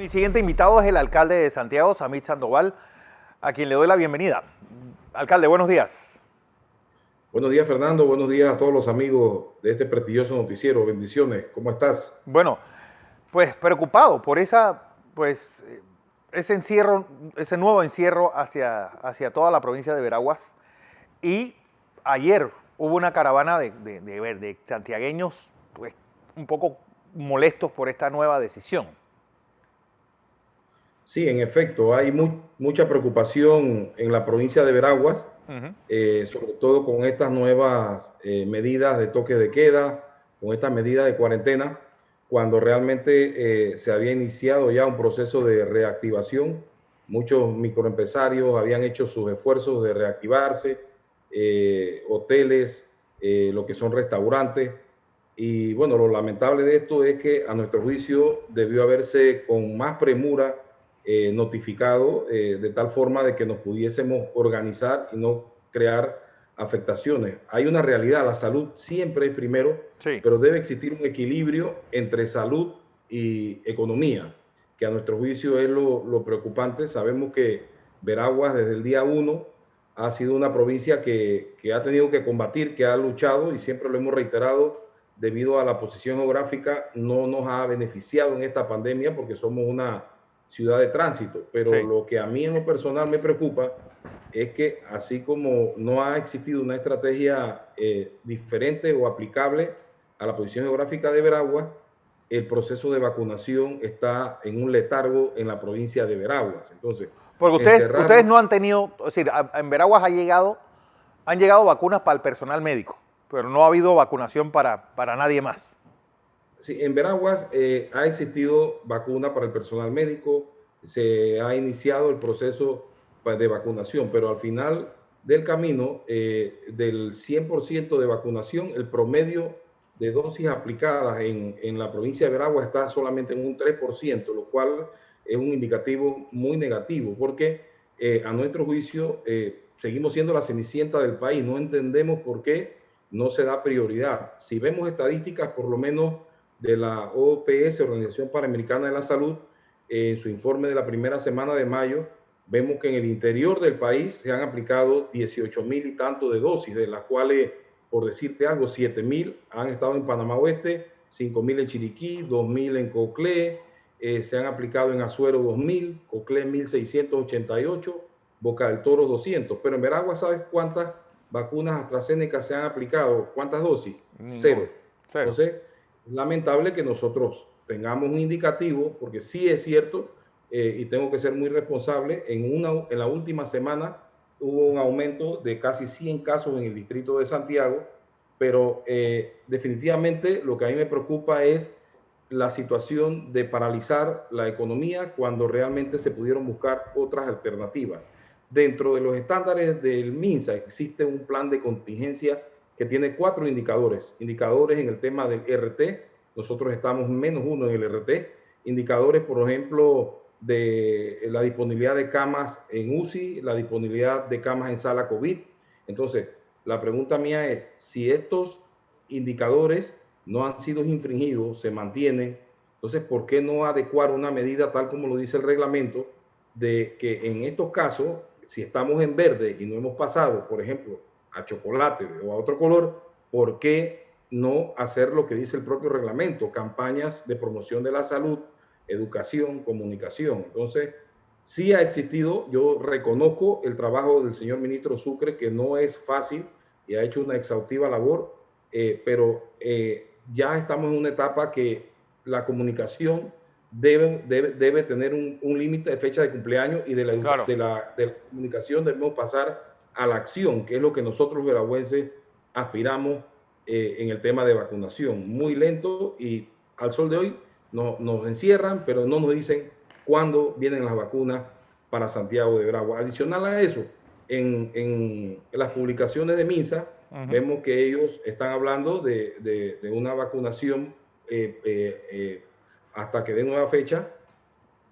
Mi siguiente invitado es el alcalde de Santiago, Samit Sandoval, a quien le doy la bienvenida. Alcalde, buenos días. Buenos días, Fernando. Buenos días a todos los amigos de este prestigioso noticiero. Bendiciones. ¿Cómo estás? Bueno, pues preocupado por ese encierro, ese nuevo encierro hacia toda la provincia de Veraguas. Y ayer hubo una caravana de santiagueños pues, un poco molestos por esta nueva decisión. Sí, en efecto, hay mucha preocupación en la provincia de Veraguas, sobre todo con estas nuevas medidas de toque de queda, con estas medidas de cuarentena, cuando realmente se había iniciado ya un proceso de reactivación. Muchos microempresarios habían hecho sus esfuerzos de reactivarse, hoteles, lo que son restaurantes. Y bueno, lo lamentable de esto es que a nuestro juicio debió haberse con más premura notificado de tal forma de que nos pudiésemos organizar y no crear afectaciones. Hay una realidad, la salud siempre es primero, Sí. pero debe existir un equilibrio entre salud y economía, que a nuestro juicio es lo preocupante. Sabemos que Veraguas desde el día 1 ha sido una provincia que ha tenido que combatir, que ha luchado y siempre lo hemos reiterado, debido a la posición geográfica, no nos ha beneficiado en esta pandemia porque somos una ciudad de tránsito. Pero Sí. lo que a mí en lo personal me preocupa es que así como no ha existido una estrategia diferente o aplicable a la posición geográfica de Veraguas, el proceso de vacunación está en un letargo en la provincia de Veraguas. Entonces, Porque ustedes encerrarnos. no han tenido, es decir, en Veraguas han llegado vacunas para el personal médico, pero no ha habido vacunación para nadie más. Sí, en Veraguas ha existido vacuna para el personal médico, se ha iniciado el proceso de vacunación, pero al final del camino, del 100% de vacunación, el promedio de dosis aplicadas en la provincia de Veraguas está solamente en un 3%, lo cual es un indicativo muy negativo, porque a nuestro juicio seguimos siendo la cenicienta del país. No entendemos por qué no se da prioridad. Si vemos estadísticas, por lo menos de la OPS, Organización Panamericana de la Salud, en su informe de la primera semana de mayo, vemos que en el interior del país se han aplicado 18,000 y tanto de dosis, de las cuales, por decirte algo, 7,000 han estado en Panamá Oeste, 5,000 en Chiriquí, 2,000 en Coclé, se han aplicado en Azuero 2,000, Coclé 1,688, Boca del Toro 200. Pero en Veraguas, ¿sabes cuántas vacunas AstraZeneca se han aplicado? ¿Cuántas dosis? Ninguna. Cero. Cero. Entonces, lamentable que nosotros tengamos un indicativo, porque sí es cierto, y tengo que ser muy responsable, en la última semana hubo un aumento de casi 100 casos en el distrito de Santiago, pero definitivamente lo que a mí me preocupa es la situación de paralizar la economía cuando realmente se pudieron buscar otras alternativas. Dentro de los estándares del MINSA existe un plan de contingencia que tiene 4 indicadores. Indicadores en el tema del RT, nosotros estamos -1 en el RT. Indicadores, por ejemplo, de la disponibilidad de camas en UCI, la disponibilidad de camas en sala COVID. Entonces, la pregunta mía es, si estos indicadores no han sido infringidos, se mantienen, entonces, ¿por qué no adecuar una medida tal como lo dice el reglamento, de que en estos casos, si estamos en verde y no hemos pasado, por ejemplo, a chocolate o a otro color, ¿por qué no hacer lo que dice el propio reglamento? Campañas de promoción de la salud, educación, comunicación. Entonces, sí ha existido, yo reconozco el trabajo del señor ministro Sucre, que no es fácil y ha hecho una exhaustiva labor, pero ya estamos en una etapa que la comunicación debe tener un límite de fecha de cumpleaños, y Claro. de la comunicación debemos pasar a la acción, que es lo que nosotros veragüenses aspiramos en el tema de vacunación. Muy lento, y al sol de hoy nos encierran, pero no nos dicen cuándo vienen las vacunas para Santiago de Veragua. Adicional a eso, en las publicaciones de MINSA, vemos que ellos están hablando de una vacunación hasta que den nueva fecha,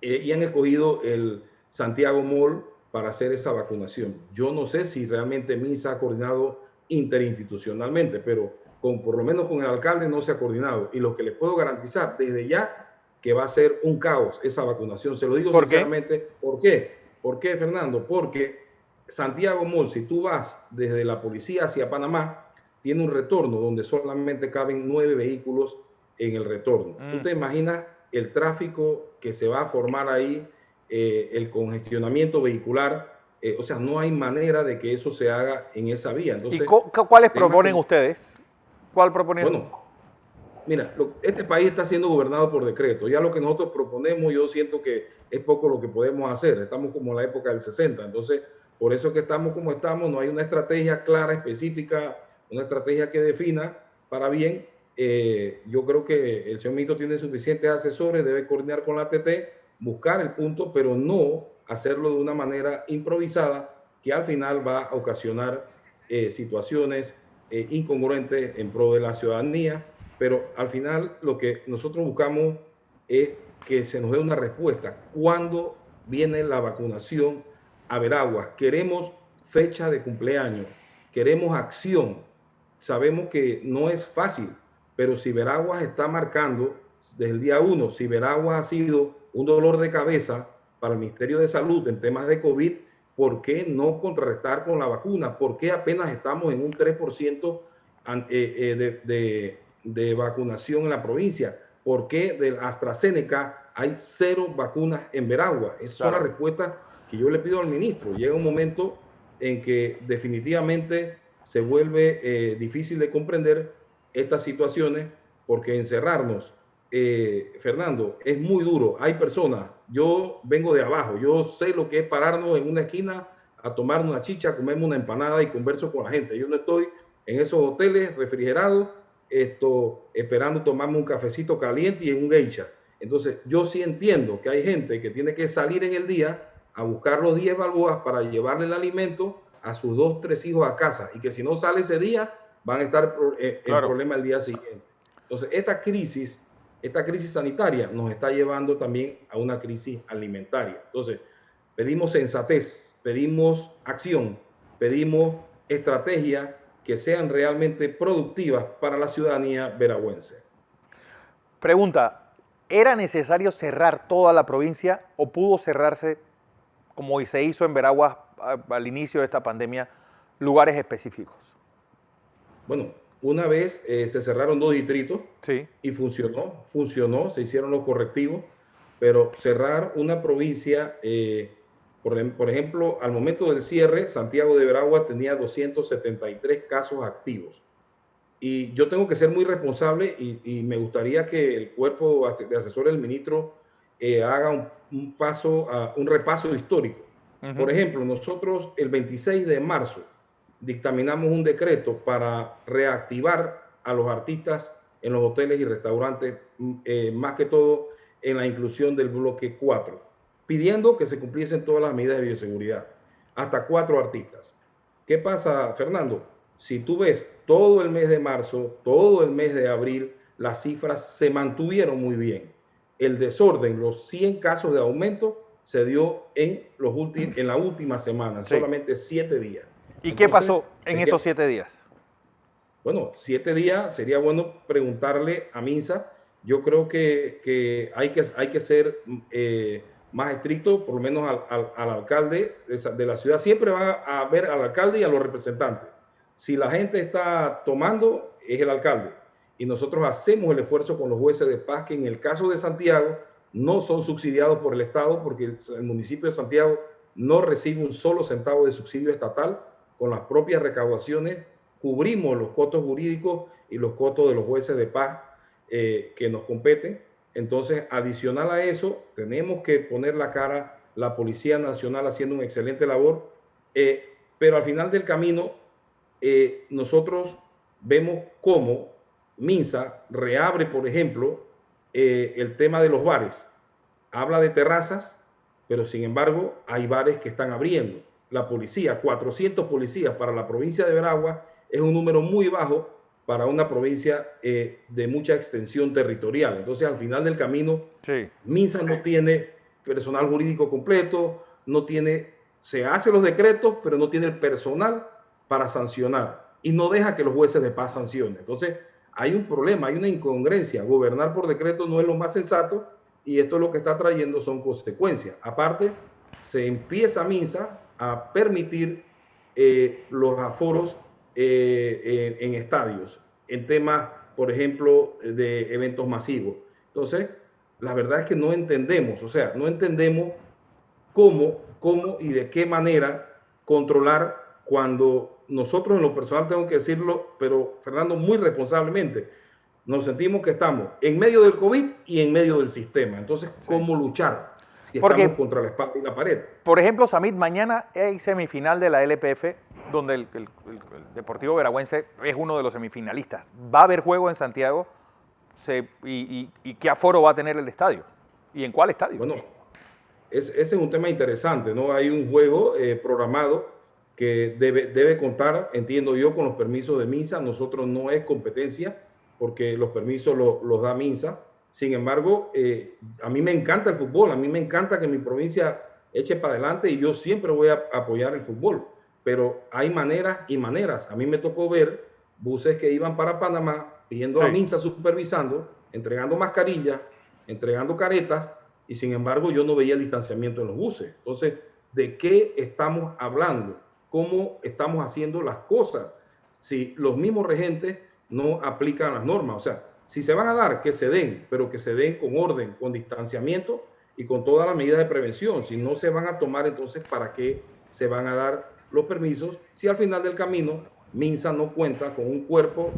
y han escogido el Santiago Mall para hacer esa vacunación. Yo no sé si realmente MINSA ha coordinado interinstitucionalmente, pero por lo menos con el alcalde no se ha coordinado. Y lo que les puedo garantizar desde ya, que va a ser un caos esa vacunación. Se lo digo sinceramente. ¿Por qué? ¿Por qué, Fernando? Porque Santiago Mall, si tú vas desde la policía hacia Panamá, tiene un retorno donde solamente caben 9 vehículos en el retorno. ¿Tú te imaginas el tráfico que se va a formar ahí, el congestionamiento vehicular? O sea, no hay manera de que eso se haga en esa vía. Entonces, ¿y cuáles proponen ustedes? ¿Cuál proponen? Bueno, mira, este país está siendo gobernado por decreto. Ya lo que nosotros proponemos, yo siento que es poco lo que podemos hacer. Estamos como en la época del 60. Entonces, por eso que estamos como estamos. No hay una estrategia clara, específica, una estrategia que defina para bien. Yo creo que el señor ministro tiene suficientes asesores, debe coordinar con la ATT, buscar el punto, pero no hacerlo de una manera improvisada que al final va a ocasionar situaciones incongruentes en pro de la ciudadanía. Pero al final lo que nosotros buscamos es que se nos dé una respuesta. ¿Cuándo viene la vacunación a Veraguas? Queremos fecha de cumpleaños, queremos acción. Sabemos que no es fácil, pero si Veraguas está marcando desde el día 1, si Veraguas ha sido un dolor de cabeza para el Ministerio de Salud en temas de COVID, ¿por qué no contrarrestar con la vacuna? ¿Por qué apenas estamos en un 3% de vacunación en la provincia? ¿Por qué de AstraZeneca hay 0 vacunas en Veraguas? Esas son las respuestas que yo le pido al ministro. Llega un momento en que definitivamente se vuelve difícil de comprender estas situaciones, porque encerrarnos, Fernando, es muy duro. Hay personas, yo vengo de abajo, yo sé lo que es pararnos en una esquina a tomar una chicha, comerme una empanada y converso con la gente. Yo no estoy en esos hoteles refrigerados, esperando tomarme un cafecito caliente y en un geisha. Entonces, yo sí entiendo que hay gente que tiene que salir en el día a buscar los 10 balboas para llevarle el alimento a sus 2, 3 hijos a casa, y que si no sale ese día, van a estar en problema el día siguiente. Entonces, esta crisis sanitaria nos está llevando también a una crisis alimentaria. Entonces, pedimos sensatez, pedimos acción, pedimos estrategia que sean realmente productivas para la ciudadanía veragüense. Pregunta, ¿era necesario cerrar toda la provincia o pudo cerrarse, como se hizo en Veraguas al inicio de esta pandemia, lugares específicos? Bueno, una vez se cerraron 2 distritos, sí, y funcionó, se hicieron los correctivos, pero cerrar una provincia, por ejemplo, al momento del cierre, Santiago de Veraguas tenía 273 casos activos. Y yo tengo que ser muy responsable y me gustaría que el cuerpo de asesores del ministro haga un repaso histórico. Por ejemplo, nosotros el 26 de marzo dictaminamos un decreto para reactivar a los artistas en los hoteles y restaurantes, más que todo en la inclusión del bloque 4, pidiendo que se cumpliesen todas las medidas de bioseguridad, hasta 4 artistas. ¿Qué pasa, Fernando? Si tú ves todo el mes de marzo, todo el mes de abril, las cifras se mantuvieron muy bien. El desorden, los 100 casos de aumento, se dio en la última semana, sí, solamente 7 días. ¿Y entonces, qué pasó en esos 7 días? Bueno, 7 días, sería bueno preguntarle a Minsa. Yo creo que hay que ser más estricto, por lo menos al alcalde de la ciudad. Siempre va a ver al alcalde y a los representantes. Si la gente está tomando, es el alcalde. Y nosotros hacemos el esfuerzo con los jueces de paz, que en el caso de Santiago no son subsidiados por el Estado, porque el municipio de Santiago no recibe un solo centavo de subsidio estatal. Con las propias recaudaciones cubrimos los costos jurídicos y los costos de los jueces de paz que nos competen. Entonces, adicional a eso, tenemos que poner la cara, la Policía Nacional haciendo una excelente labor, pero al final del camino, nosotros vemos cómo Minsa reabre, por ejemplo, el tema de los bares. Habla de terrazas, pero sin embargo hay bares que están abriendo. La policía, 400 policías para la provincia de Veraguas es un número muy bajo para una provincia de mucha extensión territorial. Entonces, al final del camino, sí, Minsa no tiene personal jurídico completo, se hace los decretos, pero no tiene el personal para sancionar y no deja que los jueces de paz sancionen. Entonces, hay un problema, hay una incongruencia. Gobernar por decreto no es lo más sensato, y esto lo que está trayendo son consecuencias. Aparte, se empieza Minsa a permitir los aforos en estadios, en temas, por ejemplo, de eventos masivos. Entonces, la verdad es que no entendemos, o sea, no entendemos cómo y de qué manera controlar cuando nosotros en lo personal, tengo que decirlo, pero Fernando, muy responsablemente, nos sentimos que estamos en medio del COVID y en medio del sistema. Entonces, ¿cómo luchar si estamos contra la espalda y la pared? Por ejemplo, Samit, mañana hay semifinal de la LPF, donde el Deportivo Veragüense es uno de los semifinalistas. ¿Va a haber juego en Santiago? ¿Y qué aforo va a tener el estadio? ¿Y en cuál estadio? Bueno, ese es un tema interesante, ¿no? Hay un juego programado que debe contar, entiendo yo, con los permisos de Minsa. Nosotros no es competencia porque los permisos los da Minsa. Sin embargo, a mí me encanta el fútbol, a mí me encanta que mi provincia eche para adelante y yo siempre voy a apoyar el fútbol, pero hay maneras y maneras. A mí me tocó ver buses que iban para Panamá pidiendo a Minsa supervisando, entregando mascarillas, entregando caretas, y sin embargo yo no veía el distanciamiento en los buses. Entonces, ¿de qué estamos hablando? ¿Cómo estamos haciendo las cosas? Si los mismos regentes no aplican las normas. O sea, si se van a dar, que se den, pero que se den con orden, con distanciamiento y con todas las medidas de prevención. Si no se van a tomar, entonces, ¿para qué se van a dar los permisos? Si al final del camino Minsa no cuenta con un cuerpo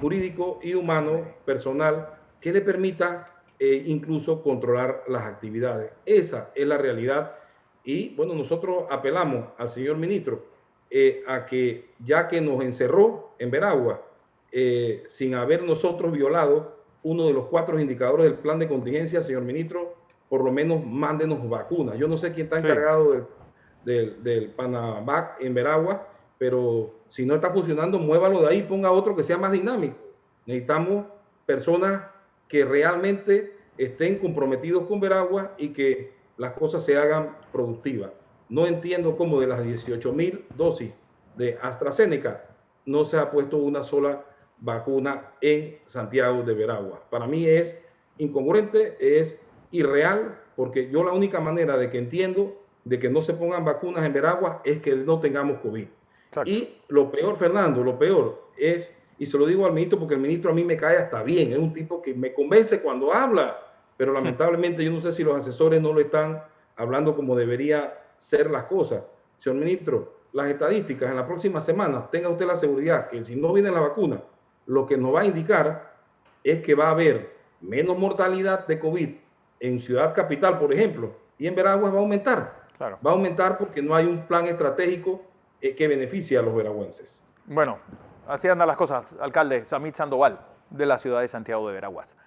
jurídico y humano, personal, que le permita incluso controlar las actividades. Esa es la realidad. Y bueno, nosotros apelamos al señor ministro a que, ya que nos encerró en Veragua, sin haber nosotros violado uno de los 4 indicadores del plan de contingencia, señor ministro, por lo menos mándenos vacunas. Yo no sé quién está encargado del Panavac en Veragua, pero si no está funcionando, muévalo de ahí, ponga otro que sea más dinámico. Necesitamos personas que realmente estén comprometidos con Veragua y que las cosas se hagan productivas. No entiendo cómo de las 18,000 dosis de AstraZeneca no se ha puesto una sola vacuna en Santiago de Veragua. Para mí es incongruente, es irreal, porque yo la única manera de que entiendo de que no se pongan vacunas en Veragua es que no tengamos COVID. Exacto. Y lo peor, Fernando, lo peor es, y se lo digo al ministro porque el ministro a mí me cae hasta bien, es un tipo que me convence cuando habla, pero lamentablemente yo no sé si los asesores no lo están hablando como debería ser las cosas. Señor ministro, las estadísticas en la próxima semana, tenga usted la seguridad que si no viene la vacuna, lo que nos va a indicar es que va a haber menos mortalidad de COVID en Ciudad Capital, por ejemplo, y en Veraguas va a aumentar. Claro. Va a aumentar porque no hay un plan estratégico que beneficie a los veragüenses. Bueno, así andan las cosas, alcalde Samit Sandoval, de la ciudad de Santiago de Veraguas.